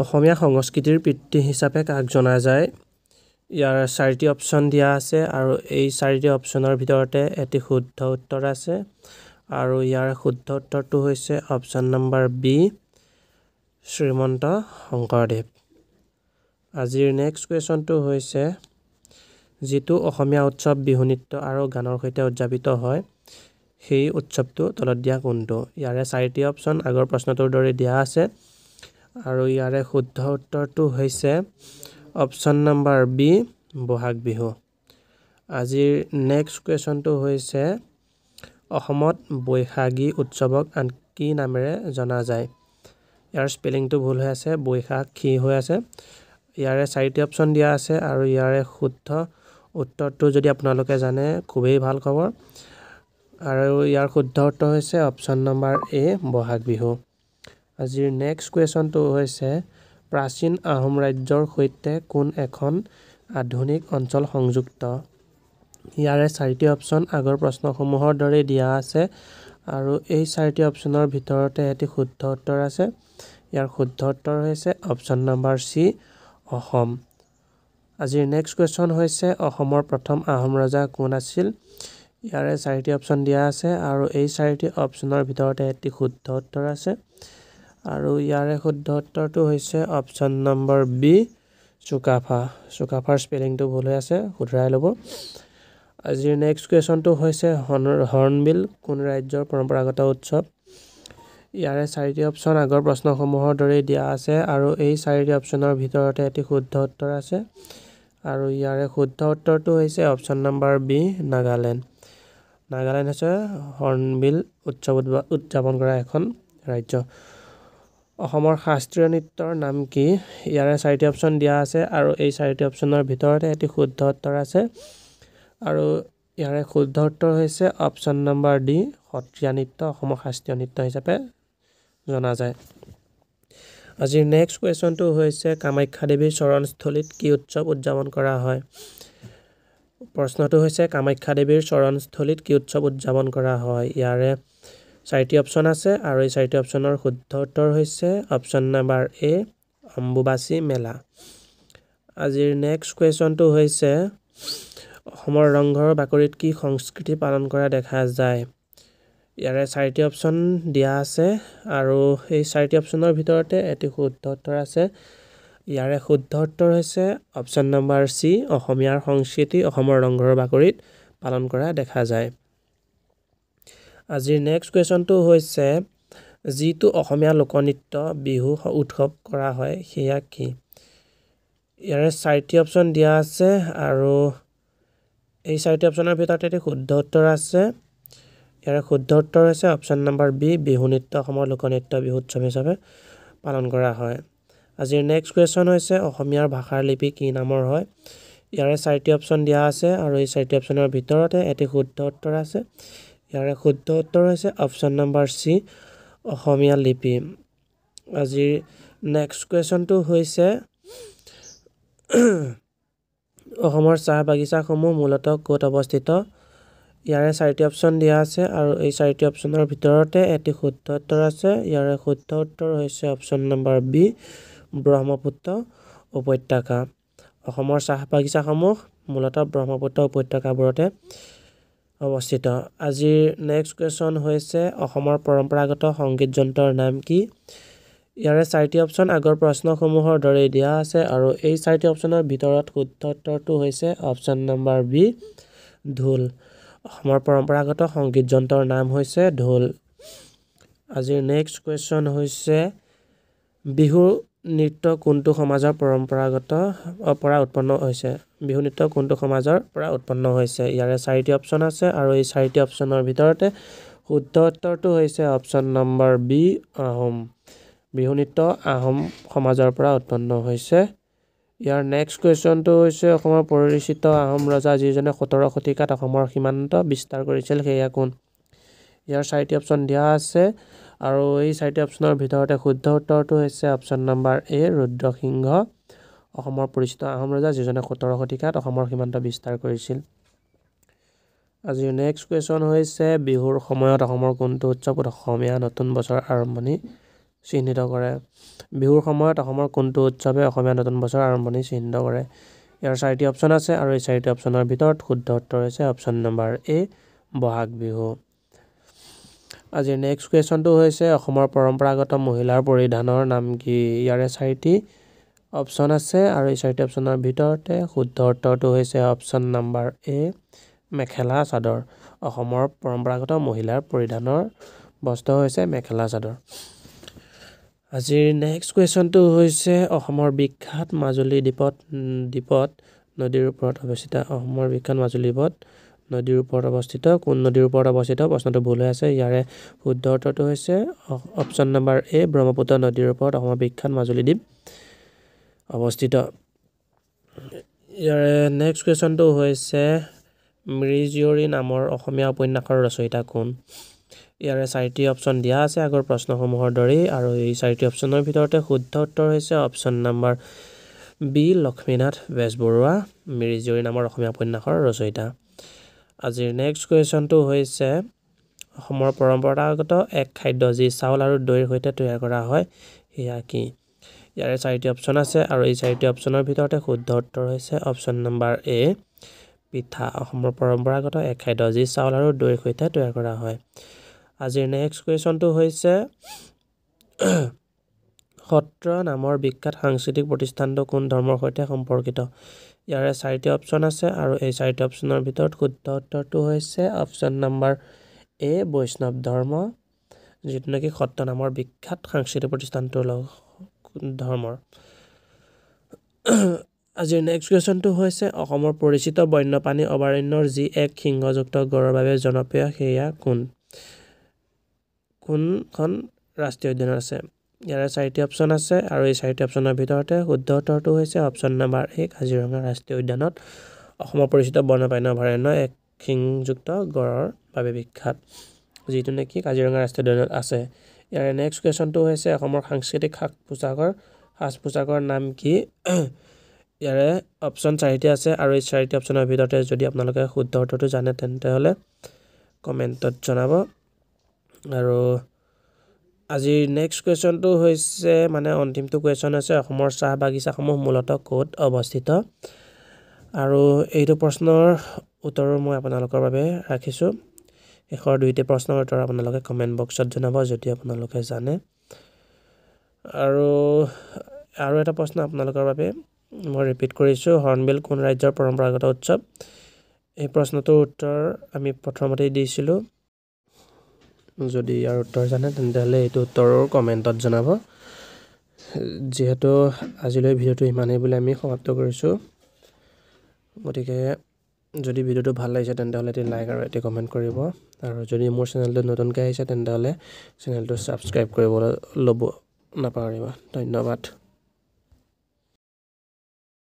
অসমীয়া সংস্কৃতিৰ পিতৃ হিচাপে কাক জনা যায়? ইয়াৰ 4টি অপশ্যন দিয়া আছে আৰু এই 4টি অপশ্যনৰ ভিতৰতে এটি শুদ্ধ উত্তৰ আছে আৰু ইয়াৰ শুদ্ধ উত্তৰটো হৈছে option number B, Srimanta Sankardev. আজিৰ নেক্সট কুৱেশ্যনটো হৈছে যিটো অসমীয়া উৎসৱ বিহু নৃত্য আৰু গানৰ সৈতে উদযাপিত হয় সেই উৎসৱটো তলত দিয়া কোনটো? ইয়াৰে 4টি অপশ্যন আগৰ প্ৰশ্নটোৰ দৰে দিয়া আছে আৰু ইয়াৰে শুদ্ধ উত্তৰটো হৈছে option number B, Bohag Bihu. আজিৰ নেক্সট কুৱেশ্যনটো হৈছে অসমত বৈশাগী উৎসৱক আন কি নামেৰে জনা যায়? ইয়াৰ স্পেলিংটো ভুল হৈ আছে, বৈশাখী হৈ আছে। ইয়াৰে 4টি অপশ্যন দিয়া আছে আৰু ইয়াৰে শুদ্ধ উত্তৰটো যদি আপোনালোকে জানে খুবেই ভাল খবৰ আৰু ইয়াৰ শুদ্ধ উত্তৰ হৈছে অপশ্যন নম্বৰ এ, বহাগ বিহু। আজিৰ নেক্সট কুৱেশ্যনটো হৈছে প্ৰাচীন আহোম ৰাজ্যৰ সৈতে কোন এখন আধুনিক অঞ্চল সংযুক্ত? ইয়াৰে 4টি অপশ্যন আগৰ প্ৰশ্নসমূহৰ দৰে দিয়া আছে আৰু এই 4টি অপশ্যনৰ ভিতৰতে এটি শুদ্ধ উত্তৰ আছে। ইয়াৰ শুদ্ধ উত্তৰ হৈছে অপশ্যন নম্বৰ চি, অসম। আজিৰ নেক্সট কুৱেশ্যন হৈছে অসমৰ প্ৰথম আহোম ৰজা কোন আছিল? ইয়াৰে 4টি অপশ্যন দিয়া আছে আৰু এই 4টি অপশ্যনৰ ভিতৰতে এটি শুদ্ধ উত্তৰ আছে আৰু ইয়াৰে শুদ্ধ উত্তৰটো হৈছে অপশ্যন নম্বৰ বি, চুকাফা। চুকাফাৰ স্পেলিংটো ভুল হৈ আছে, শুধৰাই ল'ব। আজিৰ নেক্সট কুৱেশ্যনটো হৈছে হৰ্ণবিল কোন ৰাজ্যৰ পৰম্পৰাগত উৎসৱ? ইয়াৰে 4টি অপশ্যন আগৰ প্ৰশ্নসমূহৰ দৰেই দিয়া আছে আৰু এই 4টি অপশ্যনৰ ভিতৰতে এটি শুদ্ধ উত্তৰ আছে আৰু ইয়াৰে শুদ্ধ উত্তৰটো হৈছে option number B, Nagaland. Nagaland হৈছে হৰ্ণবিল উৎসৱ উদযাপন কৰা এখন ৰাজ্য। অসমৰ শাস্ত্ৰীয় নৃত্যৰ নাম কি? ইয়াৰে 4টি অপশ্যন দিয়া আছে আৰু এই 4টি অপশ্যনৰ ভিতৰতে এটি শুদ্ধ উত্তৰ আছে আৰু ইয়াৰে শুদ্ধ উত্তৰ হৈছে অপশ্যন নম্বৰ ডি, সত্ৰীয়া নৃত্য অসমৰ শাস্ত্ৰীয় নৃত্য হিচাপে জনা যায়। আজিৰ নেক্সট কুৱেশ্যনটো হৈছে কামাখ্যা দেৱীৰ চৰণস্থলীত কি উৎসৱ উদযাপন কৰা হয়? প্ৰশ্নটো হৈছে কামাখ্যা দেৱীৰ চৰণস্থলীত কি উৎসৱ উদযাপন কৰা হয়? ইয়াৰে 4টি অপশ্যন আছে আৰু এই 4টি অপশ্যনৰ শুদ্ধ উত্তৰ হৈছে অপশ্যন নম্বৰ এ, অম্বুবাচী মেলা। আজিৰ নেক্সট কুৱেশ্যনটো হৈছে অসমৰ ৰংঘৰৰ বাকৰিত কি সংস্কৃতি পালন কৰা দেখা যায়? ইয়াৰে 4টি অপশ্যন দিয়া আছে আৰু এই 4টি অপশ্যনৰ ভিতৰতে এটি শুদ্ধ উত্তৰ আছে। ইয়াৰে শুদ্ধ উত্তৰ হৈছে অপশ্যন নম্বৰ চি, অসমীয়াৰ সংস্কৃতি অসমৰ ৰংঘৰৰ বাকৰিত পালন কৰা দেখা যায়। আজিৰ নেক্সট কুৱেশ্যনটো হৈছে যিটো অসমীয়া লোকনৃত্য বিহু উৎসৱ কৰা হয় সেয়া কি? ইয়াৰে 4টি অপশ্যন দিয়া আছে আৰু এই 4টি অপশ্যনৰ ভিতৰতে এটি শুদ্ধ উত্তৰ আছে। ইয়াৰে শুদ্ধ উত্তৰ হৈছে অপশ্যন নম্বৰ বি, বিহু নৃত্য অসমৰ লোকনৃত্য বিহু উৎসৱ হিচাপে পালন কৰা হয়। আজিৰ নেক্সট কুৱেশ্যন হৈছে অসমীয়াৰ ভাষাৰ লিপি কি নামৰ হয়? ইয়াৰে 4টি অপশ্যন দিয়া আছে আৰু এই 4টি অপশ্যনৰ ভিতৰতে এটি শুদ্ধ উত্তৰ আছে। ইয়াৰে শুদ্ধ উত্তৰ হৈছে অপশ্যন নম্বৰ চি, অসমীয়া লিপি। আজিৰ নেক্সট কুৱেশ্যনটো হৈছে অসমৰ চাহ বাগিচাসমূহ মূলতঃ ক'ত অৱস্থিত? ইয়াৰে 4টি অপশ্যন দিয়া আছে আৰু এই 4টি অপশ্যনৰ ভিতৰতে এটি শুদ্ধ উত্তৰ আছে। ইয়াৰে শুদ্ধ উত্তৰ হৈছে অপশ্যন নম্বৰ বি, ব্ৰহ্মপুত্ৰ উপত্যকা। অসমৰ চাহ বাগিচাসমূহ মূলতঃ ব্ৰহ্মপুত্ৰ উপত্যকাবোৰতে অৱস্থিত। আজিৰ নেক্সট কুৱেশ্যন হৈছে অসমৰ পৰম্পৰাগত সংগীত যন্ত্ৰৰ নাম কি? ইয়াৰে 4টি অপশ্যন আগৰ প্ৰশ্নসমূহৰ দৰেই দিয়া আছে আৰু এই 4টি অপশ্যনৰ ভিতৰত শুদ্ধ উত্তৰটো হৈছে অপশ্যন নম্বৰ বি, ঢোল। অসমৰ পৰম্পৰাগত সংগীত যন্ত্ৰৰ নাম হৈছে ঢোল। আজিৰ নেক্সট কুৱেশ্যন হৈছে বিহু নৃত্য কোনটো সমাজৰ পৰা উৎপন্ন হৈছে? বিহু নৃত্য কোনটো সমাজৰ পৰা উৎপন্ন হৈছে? ইয়াৰে 4টি অপশ্যন আছে আৰু এই 4টি অপশ্যনৰ ভিতৰতে শুদ্ধ উত্তৰটো হৈছে option number B, Ahom. Bihu নৃত্য আহোম সমাজৰ পৰা উৎপন্ন হৈছে। ইয়াৰ নেক্সট কুৱেশ্যনটো হৈছে অসমৰ পৰিচিত আহোম ৰজা যিজনে 17 শতিকাত অসমৰ সীমান্ত বিস্তাৰ কৰিছিল সেয়া কোন? ইয়াৰ 4টি অপশ্যন দিয়া আছে আৰু এই 4টি অপশ্যনৰ ভিতৰতে শুদ্ধ উত্তৰটো হৈছে অপশ্যন নম্বৰ এ, ৰুদ্ৰসিংহ। অসমৰ পৰিচিত আহোম ৰজা যিজনে 17 শতিকাত অসমৰ সীমান্ত বিস্তাৰ কৰিছিল। আজিৰ নেক্সট কুৱেশ্যন হৈছে বিহুৰ সময়ত অসমৰ কোনটো উৎসৱত অসমীয়া নতুন বছৰৰ আৰম্ভণি চিহ্নিত কৰে বিহুৰ সময়ত অসমৰ কোনটো উৎসৱে অসমীয়া নতুন বছৰ আৰম্ভণি চিহ্নিত কৰে ইয়াৰ 4টি অপচন আছে আৰু এই 4টি অপচনৰ ভিতৰত শুদ্ধ উত্তৰ হৈছে অপচন নম্বৰ এ বহাগ বিহু আজিৰ নেক্সট কুৱেশ্যনটো হৈছে অসমৰ পৰম্পৰাগত মহিলাৰ পৰিধানৰ নাম কি ইয়াৰে 4টি অপচন আছে আৰু এই 4টি অপচনৰ ভিতৰতে শুদ্ধ উত্তৰটো হৈছে অপচন নম্বৰ এ মেখেলা চাদৰ অসমৰ পৰম্পৰাগত মহিলাৰ পৰিধানৰ বস্ত্ৰ হৈছে মেখেলা চাদৰ আজিৰ নেক্সট কুৱেশ্যনটো হৈছে অসমৰ বিখ্যাত মাজুলী দ্বীপত নদীৰ ওপৰত অৱস্থিত অসমৰ বিখ্যাত মাজুলী দ্বীপত নদীৰ ওপৰত অৱস্থিত কোন নদীৰ ওপৰত অৱস্থিত প্ৰশ্নটো ভুল হৈ আছে ইয়াৰে শুদ্ধ উত্তৰটো হৈছে অপচন নম্বৰ এ ব্ৰহ্মপুত্ৰ নদীৰ ওপৰত অসমৰ বিখ্যাত মাজুলী দ্বীপ অৱস্থিত ইয়াৰে নেক্সট কুৱেশ্যনটো হৈছে মিৰিজীয়ৰী নামৰ অসমীয়া উপন্যাসৰ ৰচয়িতা কোন ইয়াৰে 4টি অপচন দিয়া আছে আগৰ প্ৰশ্নসমূহৰ দৰেই আৰু এই 4টি অপচনৰ ভিতৰতে শুদ্ধ উত্তৰ হৈছে option number B Lakshminath Bezbaroa Miri Jiyori নামৰ অসমীয়া উপন্যাসৰ ৰচয়িতা আজিৰ নেক্সট কুৱেশ্যনটো হৈছে অসমৰ পৰম্পৰাগত এক খাদ্য যি চাউল আৰু দৈৰ সৈতে তৈয়াৰ কৰা হয় সেয়া কি ইয়াৰে 4টি অপচন আছে আৰু এই 4টি অপচনৰ ভিতৰতে শুদ্ধ উত্তৰ হৈছে অপচন নম্বৰ এ পিঠা অসমৰ পৰম্পৰাগত এক খাদ্য যি চাউল আৰু দৈৰ সৈতে তৈয়াৰ কৰা হয় আজিৰ নেক্সট কুৱেশ্যনটো হৈছে সত্ৰ নামৰ বিখ্যাত সাংস্কৃতিক প্ৰতিষ্ঠানটো কোন ধৰ্মৰ সৈতে সম্পৰ্কিত ইয়াৰে 4টি অপচন আছে আৰু এই 4টি অপচনৰ ভিতৰত শুদ্ধ উত্তৰটো হৈছে অপচন নম্বৰ এ বৈষ্ণৱ ধৰ্ম যিটো নেকি সত্ৰ নামৰ বিখ্যাত সাংস্কৃতিক প্ৰতিষ্ঠানটো ধৰ্মৰ আজিৰ নেক্সট কুৱেশ্যনটো হৈছে অসমৰ পৰিচিত বন্যপ্ৰাণী অভয়াৰণ্যৰ যি এক সিংহযুক্ত গড়ৰ বাবে জনপ্ৰিয় সেয়া কোনখন ৰাষ্ট্ৰীয় উদ্যানত আছে ইয়াৰে 4টি অপচন আছে আৰু এই 4টি অপচনৰ ভিতৰতে শুদ্ধ উত্তৰটো হৈছে অপচন নম্বৰ এ কাজিৰঙা ৰাষ্ট্ৰীয় উদ্যানত অসমৰ পৰিচিত বন্যপ্ৰাণী অভয়াৰণ্য এক সিংযুক্ত গড়ৰ বাবে বিখ্যাত যিটো নেকি কাজিৰঙা ৰাষ্ট্ৰীয় উদ্যানত আছে ইয়াৰে নেক্সট কুৱেশ্যনটো হৈছে অসমৰ সাংস্কৃতিক সাজ পোছাকৰ নাম কি ইয়াৰে অপচন 4টি আছে আৰু এই 4টি অপচনৰ ভিতৰতে যদি আপোনালোকে শুদ্ধ উত্তৰটো জানে তেন্তে হ'লে কমেণ্টত জনাব আৰু আজিৰ নেক্সট কুৱেশ্যনটো হৈছে মানে অন্তিমটো কুৱেশ্যন আছে অসমৰ চাহ বাগিচাসমূহ মূলতঃ ক'ত অৱস্থিত আৰু এইটো প্ৰশ্নৰ উত্তৰ মই আপোনালোকৰ বাবে ৰাখিছোঁ শেষৰ 2টি প্ৰশ্নৰ উত্তৰ আপোনালোকে কমেণ্ট বক্সত জনাব যদি আপোনালোকে জানে আৰু এটা প্ৰশ্ন আপোনালোকৰ বাবে মই ৰিপিট কৰিছোঁ হৰ্ণবিল কোন ৰাজ্যৰ পৰম্পৰাগত উৎসৱ এই প্ৰশ্নটোৰ উত্তৰ আমি প্ৰথমতেই দিছিলোঁ যদি ইয়াৰ উত্তৰ জানে তেন্তে এইটো উত্তৰৰ কমেণ্টত জনাব যিহেতু আজিলৈ ভিডিঅ'টো ইমানেই বুলি আমি সমাপ্ত কৰিছোঁ গতিকে যদি ভিডিঅ'টো ভাল লাগিছে তেন্তে হ'লে এটি লাইক আৰু এটি কমেণ্ট কৰিব আৰু যদি মোৰ চেনেলটো নতুনকৈ আহিছে তেন্তে হ'লে চেনেলটো ছাবস্ক্ৰাইব কৰিবলৈ নাপাহৰিব ধন্যবাদ